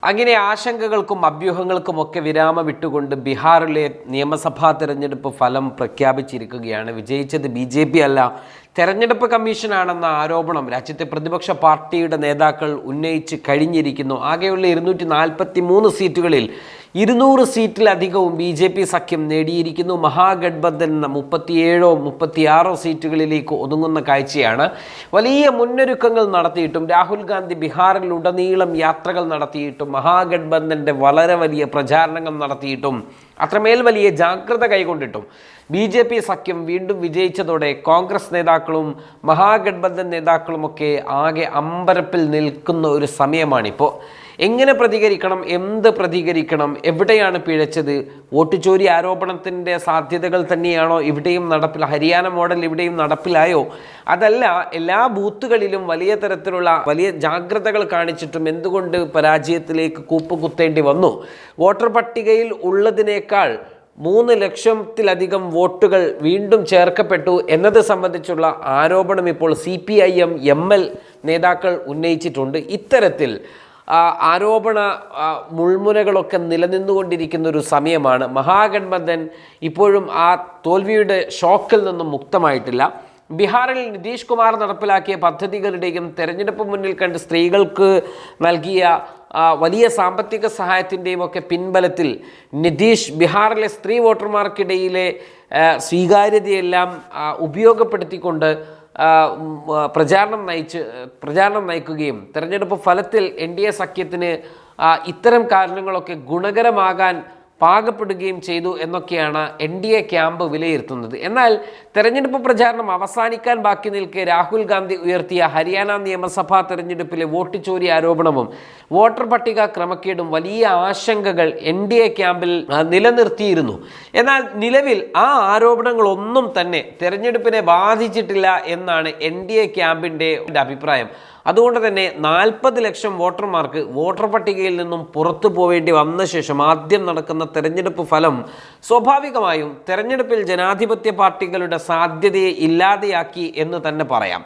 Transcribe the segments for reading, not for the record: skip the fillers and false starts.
അങ്ങനെ ആശങ്കകൾക്കും അഭ്യൂഹങ്ങൾക്കുമൊക്കെ വിരാമം വിട്ടുകൊണ്ട് ബീഹാറിലെ നിയമസഭാ തെരഞ്ഞെടുപ്പ് ഫലം പ്രഖ്യാപിച്ചിരിക്കുകയാണ്. വിജയിച്ചത് BJP അല്ല, തെരഞ്ഞെടുപ്പ് കമ്മീഷനാണെന്ന ആരോപണം രാജ്യത്തെ പ്രതിപക്ഷ പാർട്ടിയുടെ നേതാക്കൾ ഉന്നയിച്ച് കഴിഞ്ഞിരിക്കുന്നു. ആകെയുള്ള 243 സീറ്റുകളിൽ 200 സീറ്റിലധികവും BJP സഖ്യം നേടിയിരിക്കുന്നു. മഹാഗഡ്ബന്ധൻ 37 36 സീറ്റുകളിലേക്ക് ഒതുങ്ങുന്ന കാഴ്ചയാണ്. വലിയ മുന്നൊരുക്കങ്ങൾ നടത്തിയിട്ടും രാഹുൽ ഗാന്ധി ബീഹാറിലുടനീളം യാത്രകൾ നടത്തിയിട്ടും മഹാഗഡ്ബന്ധൻ്റെ വളരെ വലിയ പ്രചാരണങ്ങൾ നടത്തിയിട്ടും അത്രമേൽ വലിയ ജാഗ്രത കൈകൊണ്ടിട്ടും BJP സഖ്യം വീണ്ടും വിജയിച്ചതോടെ കോൺഗ്രസ് നേതാക്കളും മഹാഗഡ്ബന്ധൻ നേതാക്കളുമൊക്കെ ആകെ അമ്പരപ്പിൽ നിൽക്കുന്ന ഒരു സമയമാണിപ്പോൾ. എങ്ങനെ പ്രതികരിക്കണം, എന്ത് പ്രതികരിക്കണം, എവിടെയാണ് പിഴച്ചത്? വോട്ട് ചോരി ആരോപണത്തിൻ്റെ സാധ്യതകൾ തന്നെയാണോ ഇവിടെയും ഹരിയാന മോഡൽ ഇവിടെയും നടപ്പിലായോ? അതല്ല, എല്ലാ ബൂത്തുകളിലും വലിയ തരത്തിലുള്ള വലിയ ജാഗ്രതകൾ കാണിച്ചിട്ടും എന്തുകൊണ്ട് പരാജയത്തിലേക്ക് കൂപ്പുകുത്തേണ്ടി വന്നു? വോട്ടർ പട്ടികയിൽ ഉള്ളതിനേക്കാൾ 3 ലക്ഷത്തിലധികം വോട്ടുകൾ വീണ്ടും ചേർക്കപ്പെട്ടു എന്നത് സംബന്ധിച്ചുള്ള ആരോപണം ഇപ്പോൾ CPIM ML നേതാക്കൾ ഉന്നയിച്ചിട്ടുണ്ട്. ഇത്തരത്തിൽ ആരോപണ മുൾമുനകളൊക്കെ നിലനിന്നുകൊണ്ടിരിക്കുന്ന ഒരു സമയമാണ്. മഹാഗഡ്ബന്ധൻ ഇപ്പോഴും ആ തോൽവിയുടെ ഷോക്കിൽ നിന്നും മുക്തമായിട്ടില്ല. ബീഹാറിൽ നിതീഷ് കുമാർ നടപ്പിലാക്കിയ പദ്ധതികളുടെയും തെരഞ്ഞെടുപ്പ് മുന്നിൽ കണ്ട് സ്ത്രീകൾക്ക് നൽകിയ വലിയ സാമ്പത്തിക സഹായത്തിൻ്റെയും ഒക്കെ പിൻബലത്തിൽ നിതീഷ് ബീഹാറിലെ സ്ത്രീ വോട്ടർമാർക്കിടയിലെ സ്വീകാര്യതയെല്ലാം ഉപയോഗപ്പെടുത്തിക്കൊണ്ട് പ്രചാരണം നയിക്കുകയും തെരഞ്ഞെടുപ്പ് ഫലത്തിൽ NDA സഖ്യത്തിന് ഇത്തരം കാരണങ്ങളൊക്കെ ഗുണകരമാകാൻ പാകപ്പെടുകയും ചെയ്തു എന്നൊക്കെയാണ് NDA ക്യാമ്പ് വിലയിരുത്തുന്നത്. എന്നാൽ തെരഞ്ഞെടുപ്പ് പ്രചാരണം അവസാനിക്കാൻ ബാക്കി നിൽക്കെ രാഹുൽ ഗാന്ധി ഉയർത്തിയ ഹരിയാന നിയമസഭാ തെരഞ്ഞെടുപ്പിലെ വോട്ട് ചോരി ആരോപണവും വോട്ടർ പട്ടിക ക്രമക്കേടും വലിയ ആശങ്കകൾ NDA ക്യാമ്പിൽ നിലനിർത്തിയിരുന്നു. എന്നാൽ നിലവിൽ ആ ആരോപണങ്ങളൊന്നും തന്നെ തെരഞ്ഞെടുപ്പിനെ ബാധിച്ചിട്ടില്ല എന്നാണ് NDA ക്യാമ്പിൻ്റെ അഭിപ്രായം. അതുകൊണ്ട് തന്നെ 40 ലക്ഷം വോട്ടർമാർക്ക് വോട്ടർ പട്ടികയിൽ നിന്നും പുറത്തു പോവേണ്ടി വന്ന ശേഷം ആദ്യം നടക്കുന്ന തെരഞ്ഞെടുപ്പ് ഫലം സ്വാഭാവികമായും തെരഞ്ഞെടുപ്പിൽ ജനാധിപത്യ പാർട്ടികളുടെ സാധ്യതയെ ഇല്ലാതെയാക്കി എന്ന് തന്നെ പറയാം.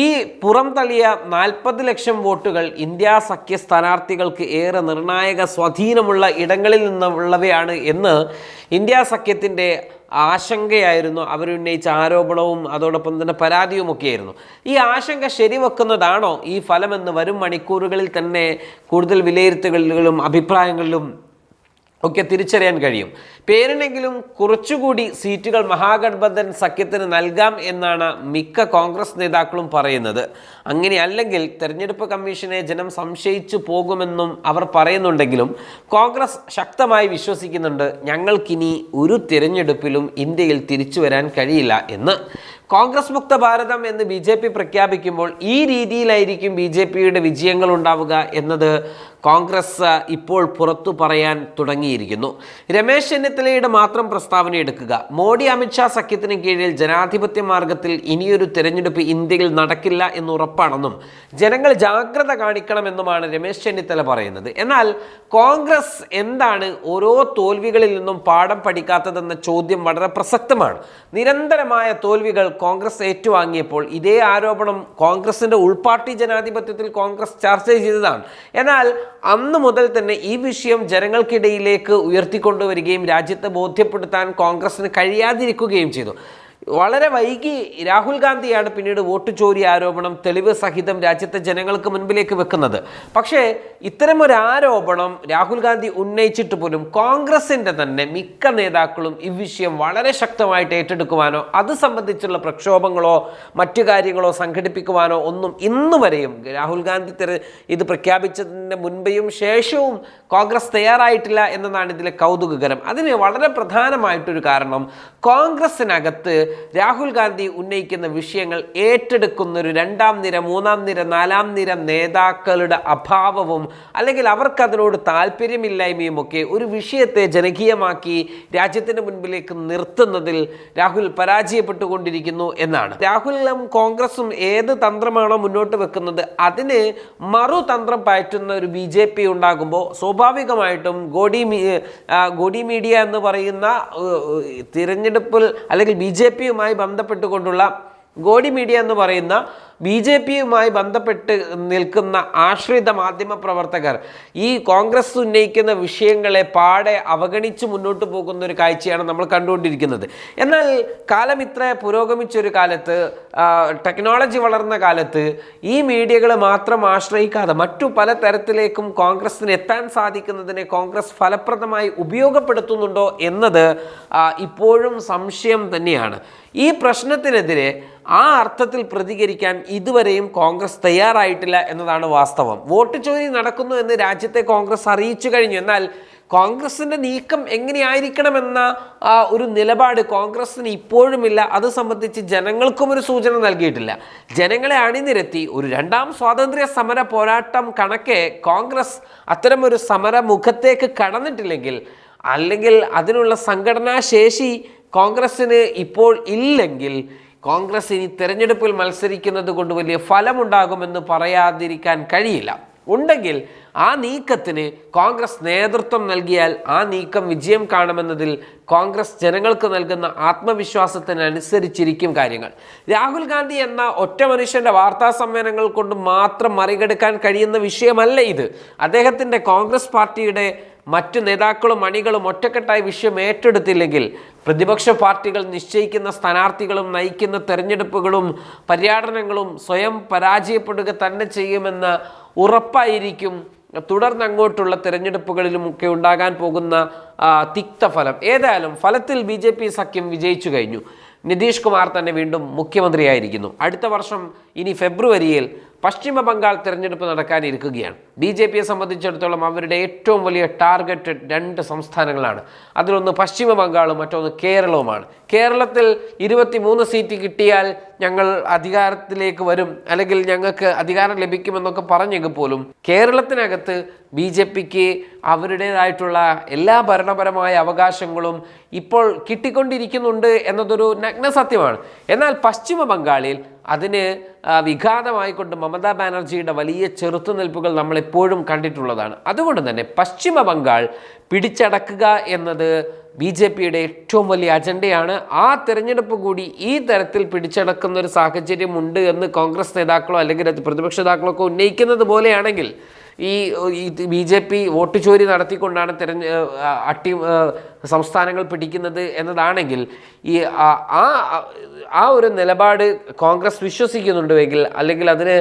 ഈ പുറംതള്ളിയ 40 ലക്ഷം വോട്ടുകൾ ഇന്ത്യ സഖ്യ സ്ഥാനാർത്ഥികൾക്ക് ഏറെ നിർണായക സ്വാധീനമുള്ള ഇടങ്ങളിൽ നിന്നുള്ളവയാണ് എന്ന് ഇന്ത്യ സഖ്യത്തിൻ്റെ ആശങ്കയായിരുന്നു. അവരുന്നയിച്ച ആരോപണവും അതോടൊപ്പം തന്നെ പരാതിയുമൊക്കെയായിരുന്നു. ഈ ആശങ്ക ശരിവെക്കുന്നതാണോ ഈ ഫലമെന്ന് വരും മണിക്കൂറുകളിൽ തന്നെ കൂടുതൽ വിലയിരുത്തലുകളിലും അഭിപ്രായങ്ങളിലും ഒക്കെ തിരിച്ചറിയാൻ കഴിയും. പേരിനെങ്കിലും കുറച്ചുകൂടി സീറ്റുകൾ മഹാഗഡ്ബന്ധൻ സഖ്യത്തിന് നൽകാം എന്നാണ് മിക്ക കോൺഗ്രസ് നേതാക്കളും പറയുന്നത്. അങ്ങനെയല്ലെങ്കിൽ തെരഞ്ഞെടുപ്പ് കമ്മീഷനെ ജനം സംശയിച്ചു പോകുമെന്നും അവർ പറയുന്നുണ്ടെങ്കിലും കോൺഗ്രസ് ശക്തമായി വിശ്വസിക്കുന്നുണ്ട്, ഞങ്ങൾക്കിനി ഒരു തിരഞ്ഞെടുപ്പിലും ഇന്ത്യയിൽ തിരിച്ചു വരാൻ കഴിയില്ല എന്ന്. കോൺഗ്രസ് മുക്ത ഭാരതം എന്ന് BJP പ്രഖ്യാപിക്കുമ്പോൾ ഈ രീതിയിലായിരിക്കും BJPയുടെ വിജയങ്ങൾ ഉണ്ടാവുക എന്നത് കോൺഗ്രസ് ഇപ്പോൾ പുറത്തു പറയാൻ തുടങ്ങിയിരിക്കുന്നു. രമേശ് ചെന്നിത്തലയുടെ മാത്രം പ്രസ്താവന എടുക്കുക. മോഡി അമിത്ഷാ സഖ്യത്തിന് കീഴിൽ ജനാധിപത്യ മാർഗത്തിൽ ഇനിയൊരു തെരഞ്ഞെടുപ്പ് ഇന്ത്യയിൽ നടക്കില്ല എന്നുറപ്പാണെന്നും ജനങ്ങൾ ജാഗ്രത കാണിക്കണമെന്നുമാണ് രമേശ് ചെന്നിത്തല പറയുന്നത്. എന്നാൽ കോൺഗ്രസ് എന്താണ് ഓരോ തോൽവികളിൽ നിന്നും പാഠം പഠിക്കാത്തതെന്ന ചോദ്യം വളരെ പ്രസക്തമാണ്. നിരന്തരമായ തോൽവികൾ കോൺഗ്രസ് ഏറ്റുവാങ്ങിയപ്പോൾ ഇതേ ആരോപണം കോൺഗ്രസിൻ്റെ ഉൾപാർട്ടി ജനാധിപത്യത്തിൽ കോൺഗ്രസ് ചർച്ച ചെയ്തതാണ്. എന്നാൽ അന്ന് മുതൽ തന്നെ ഈ വിഷയം ജനങ്ങൾക്കിടയിലേക്ക് ഉയർത്തിക്കൊണ്ടുവരികയും രാജ്യത്തെ ബോധ്യപ്പെടുത്താൻ കോൺഗ്രസിന് കഴിയാതിരിക്കുകയും ചെയ്തു. വളരെ വൈകി രാഹുൽ ഗാന്ധിയാണ് പിന്നീട് വോട്ട് ചോരി ആരോപണം തെളിവ് സഹിതം രാജ്യത്തെ ജനങ്ങൾക്ക് മുൻപിലേക്ക് വെക്കുന്നത്. പക്ഷേ ഇത്തരമൊരു ആരോപണം രാഹുൽ ഗാന്ധി ഉന്നയിച്ചിട്ട് പോലും കോൺഗ്രസിൻ്റെ തന്നെ മിക്ക നേതാക്കളും ഈ വിഷയം വളരെ ശക്തമായിട്ട് ഏറ്റെടുക്കുവാനോ അത് സംബന്ധിച്ചുള്ള പ്രക്ഷോഭങ്ങളോ മറ്റു കാര്യങ്ങളോ സംഘടിപ്പിക്കുവാനോ ഒന്നും ഇന്നു വരെയും രാഹുൽ ഗാന്ധി ഇത് പ്രഖ്യാപിച്ചതിൻ്റെ മുൻപേയും ശേഷവും കോൺഗ്രസ് തയ്യാറായിട്ടില്ല എന്നതാണ് ഇതിലെ കൗതുകകരം. അതിന് വളരെ പ്രധാനമായിട്ടൊരു കാരണം കോൺഗ്രസിനകത്ത് രാഹുൽ ഗാന്ധി ഉന്നയിക്കുന്ന വിഷയങ്ങൾ ഏറ്റെടുക്കുന്ന ഒരു 2ാം നിര 3ാം നിര 4ാം നിര നേതാക്കളുടെ അഭാവവും അല്ലെങ്കിൽ അവർക്കതിനോട് താല്പര്യമില്ലായ്മയും ഒക്കെ ഒരു വിഷയത്തെ ജനകീയമാക്കി രാജ്യത്തിൻ്റെ മുൻപിലേക്ക് നിർത്തുന്നതിൽ രാഹുൽ പരാജയപ്പെട്ടുകൊണ്ടിരിക്കുന്നു എന്നാണ്. രാഹുലും കോൺഗ്രസും ഏത് തന്ത്രമാണോ മുന്നോട്ട് വെക്കുന്നത് അതിന് മറുതന്ത്രം പയറ്റുന്ന ഒരു BJP ഉണ്ടാകുമ്പോൾ സ്വാഭാവികമായിട്ടും ഗോഡി മീഡിയ എന്ന് പറയുന്ന തിരഞ്ഞെടുപ്പിൽ അല്ലെങ്കിൽ BJPയുമായി ബന്ധപ്പെട്ടുകൊണ്ടുള്ള ഗോഡി മീഡിയ എന്ന് പറയുന്ന BJP-യുമായി ബന്ധപ്പെട്ട് നിൽക്കുന്ന ആശ്രിത മാധ്യമ പ്രവർത്തകർ ഈ കോൺഗ്രസ് ഉന്നയിക്കുന്ന വിഷയങ്ങളെ പാടെ അവഗണിച്ച് മുന്നോട്ട് പോകുന്ന ഒരു കാഴ്ചയാണ് നമ്മൾ കണ്ടുകൊണ്ടിരിക്കുന്നത്. എന്നാൽ കാലം ഇത്ര പുരോഗമിച്ചൊരു കാലത്ത്, ടെക്നോളജി വളർന്ന കാലത്ത് ഈ മീഡിയകൾ മാത്രം ആശ്രയിക്കാതെ മറ്റു പല തരത്തിലേക്കും കോൺഗ്രസിന് എത്താൻ സാധിക്കുന്നതിനെ കോൺഗ്രസ് ഫലപ്രദമായി ഉപയോഗപ്പെടുത്തുന്നുണ്ടോ എന്നത് ഇപ്പോഴും സംശയം തന്നെയാണ്. ഈ പ്രശ്നത്തിനെതിരെ ആ അർത്ഥത്തിൽ പ്രതികരിക്കാൻ ഇതുവരെയും കോൺഗ്രസ് തയ്യാറായിട്ടില്ല എന്നതാണ് വാസ്തവം. വോട്ട് ചോരി നടക്കുന്നു എന്ന് രാജ്യത്തെ കോൺഗ്രസ് അറിയിച്ചു കഴിഞ്ഞു. എന്നാൽ കോൺഗ്രസിൻ്റെ നീക്കം എങ്ങനെയായിരിക്കണമെന്ന ഒരു നിലപാട് കോൺഗ്രസിന് ഇപ്പോഴുമില്ല. അത് സംബന്ധിച്ച് ജനങ്ങൾക്കും ഒരു സൂചന നൽകിയിട്ടില്ല. ജനങ്ങളെ അണിനിരത്തി ഒരു രണ്ടാം സ്വാതന്ത്ര്യ സമര പോരാട്ടം കണക്കെ കോൺഗ്രസ് അത്തരമൊരു സമരമുഖത്തേക്ക് കടന്നിട്ടില്ലെങ്കിൽ, അല്ലെങ്കിൽ അതിനുള്ള സംഘടനാ ശേഷി കോൺഗ്രസ്സിന് ഇപ്പോൾ ഇല്ലെങ്കിൽ, കോൺഗ്രസ് ഇനി തെരഞ്ഞെടുപ്പിൽ മത്സരിക്കുന്നത് കൊണ്ട് വലിയ ഫലമുണ്ടാകുമെന്ന് പറയാതിരിക്കാൻ കഴിയില്ല. ഉണ്ടെങ്കിൽ ആ നീക്കത്തിന് കോൺഗ്രസ് നേതൃത്വം നൽകിയാൽ ആ നീക്കം വിജയം കാണുമെന്നതിൽ കോൺഗ്രസ് ജനങ്ങൾക്ക് നൽകുന്ന ആത്മവിശ്വാസത്തിനനുസരിച്ചിരിക്കും കാര്യങ്ങൾ. രാഹുൽ ഗാന്ധി എന്ന ഒറ്റ മനുഷ്യൻ്റെ വാർത്താ സമ്മേളനങ്ങൾ കൊണ്ട് മാത്രം മറികടക്കാൻ കഴിയുന്ന വിഷയമല്ല ഇത്. അദ്ദേഹത്തിൻ്റെ കോൺഗ്രസ് പാർട്ടിയുടെ മറ്റു നേതാക്കളും അണികളും ഒറ്റക്കെട്ടായി വിഷയം ഏറ്റെടുത്തില്ലെങ്കിൽ പ്രതിപക്ഷ പാർട്ടികൾ നിശ്ചയിക്കുന്ന സ്ഥാനാർത്ഥികളും നയിക്കുന്ന തെരഞ്ഞെടുപ്പുകളും പര്യടനങ്ങളും സ്വയം പരാജയപ്പെടുക തന്നെ ചെയ്യുമെന്ന ഉറപ്പായിരിക്കും തുടർന്നങ്ങോട്ടുള്ള തെരഞ്ഞെടുപ്പുകളിലുമൊക്കെ ഉണ്ടാകാൻ പോകുന്ന തിക്തഫലം. ഏതായാലും ഫലത്തിൽ BJP സഖ്യം വിജയിച്ചു കഴിഞ്ഞു. നിതീഷ് കുമാർ തന്നെ വീണ്ടും മുഖ്യമന്ത്രിയായിരിക്കുന്നു. അടുത്ത വർഷം ഇനി ഫെബ്രുവരിയിൽ പശ്ചിമ ബംഗാൾ തിരഞ്ഞെടുപ്പ് നടക്കാനിരിക്കുകയാണ്. BJP-യെ സംബന്ധിച്ചിടത്തോളം അവരുടെ ഏറ്റവും വലിയ ടാർഗറ്റ് 2 സംസ്ഥാനങ്ങളാണ്. അതിലൊന്ന് പശ്ചിമ ബംഗാളും മറ്റൊന്ന് കേരളവുമാണ്. കേരളത്തിൽ 23 സീറ്റ് കിട്ടിയാൽ ഞങ്ങൾ അധികാരത്തിലേക്ക് വരും, അല്ലെങ്കിൽ ഞങ്ങൾക്ക് അധികാരം ലഭിക്കുമെന്നൊക്കെ പറഞ്ഞെങ്കിൽ പോലും കേരളത്തിനകത്ത് BJP-ക്ക് അവരുടേതായിട്ടുള്ള എല്ലാ ഭരണപരമായ അവകാശങ്ങളും ഇപ്പോൾ കിട്ടിക്കൊണ്ടിരിക്കുന്നുണ്ട് എന്നതൊരു നഗ്ന സത്യമാണ്. എന്നാൽ പശ്ചിമ ബംഗാളിൽ അതിന് വിഘാതമായിക്കൊണ്ട് മമതാ ബാനർജിയുടെ വലിയ ചെറുത്തുനിൽപ്പുകൾ നമ്മളെപ്പോഴും കണ്ടിട്ടുള്ളതാണ്. അതുകൊണ്ട് തന്നെ പശ്ചിമ ബംഗാൾ പിടിച്ചടക്കുക എന്നത് BJP-യുടെ ഏറ്റവും വലിയ അജണ്ടയാണ്. ആ തെരഞ്ഞെടുപ്പ് കൂടി ഈ തരത്തിൽ പിടിച്ചടക്കുന്ന ഒരു സാഹചര്യം ഉണ്ട് എന്ന് കോൺഗ്രസ് നേതാക്കളോ അല്ലെങ്കിൽ പ്രതിപക്ഷ നേതാക്കളോ ഒക്കെ ഉന്നയിക്കുന്നത് പോലെയാണെങ്കിൽ, ഈ BJP വോട്ട് ചോരി നടത്തിക്കൊണ്ടാണ് സംസ്ഥാനങ്ങൾ പിടിക്കുന്നത് എന്നതാണെങ്കിൽ, ഈ ആ ഒരു നിലപാട് കോൺഗ്രസ് വിശ്വസിക്കുന്നുണ്ടെങ്കിൽ, അല്ലെങ്കിൽ അതിന്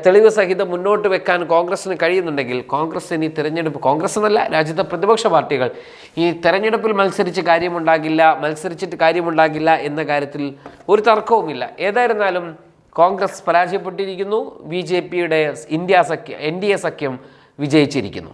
തെളിവ് സഹിതം മുന്നോട്ട് വെക്കാൻ കോൺഗ്രസ്സിന് കഴിയുന്നുണ്ടെങ്കിൽ, കോൺഗ്രസ് ഇനി തെരഞ്ഞെടുപ്പ്, കോൺഗ്രസ് എന്നല്ല രാജ്യത്തെ പ്രതിപക്ഷ പാർട്ടികൾ ഈ തെരഞ്ഞെടുപ്പിൽ മത്സരിച്ചിട്ട് കാര്യമുണ്ടാകില്ല എന്ന കാര്യത്തിൽ ഒരു തർക്കവുമില്ല. ഏതായിരുന്നാലും കോൺഗ്രസ് പരാജയപ്പെട്ടിരിക്കുന്നു. BJP-യുടെ NDA സഖ്യം വിജയിച്ചിരിക്കുന്നു.